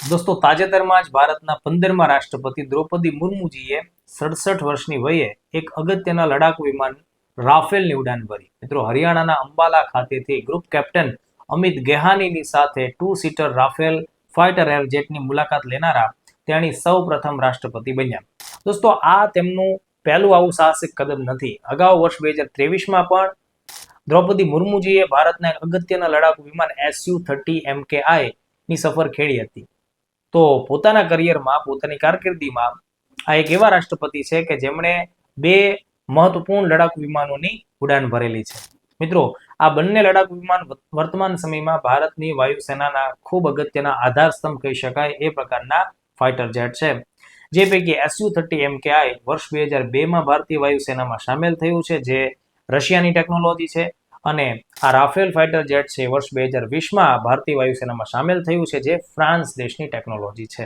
દોસ્તો તાજેતરમાં જ ભારતના 15મા રાષ્ટ્રપતિ દ્રૌપદી મુર્મુજીએ 67 વર્ષની વયે એક અગત્યના લડાકુ વિમાન રાફેલની ઉડાન ભરી. મિત્રો, હરિયાણાના અંબાલા ખાતેથી ગ્રુપ કેપ્ટન અમિત ગેહાનીની સાથે 2 સીટર રાફેલ ફાઇટર એરજેટની મુલાકાત લેનારા તેણી સૌ પ્રથમ રાષ્ટ્રપતિ બન્યા. દોસ્તો, આ તેમનું પહેલું આવું સાહસિક કદમ નથી. અગાઉ વર્ષ 2023માં પણ દ્રૌપદી મુર્મુજીએ ભારતના એક અગત્યના લડાકુ વિમાન Su-30 MKI ની સફર ખેડી હતી. તો પોતાના કરિયરમાં, પોતાની કારકિર્દીમાં આ એક એવા રાષ્ટ્રપતિ છે કે જેમણે 2 મહત્વપૂર્ણ લડાકુ વિમાનોની ઉડાન ભરેલી છે. મિત્રો, આ બંને લડાકુ વિમાન વર્તમાન સમયમાં ભારતની વાયુસેનાના ખૂબ અગત્યના આધારસ્તંભ કહી શકાય એ પ્રકારના ફાઇટર જેટ છે. જે પૈકી Su-30 MKI વર્ષ 2002માં ભારતીય વાયુસેનામાં સામેલ થયું છે, જે રશિયાની ટેકનોલોજી છે. અને આ રાફેલ ફાઇટર જેટ છે વર્ષ 2020માં ભારતીય વાયુસેનામાં સામેલ થયું છે, જે ફ્રાન્સ દેશની ટેકનોલોજી છે.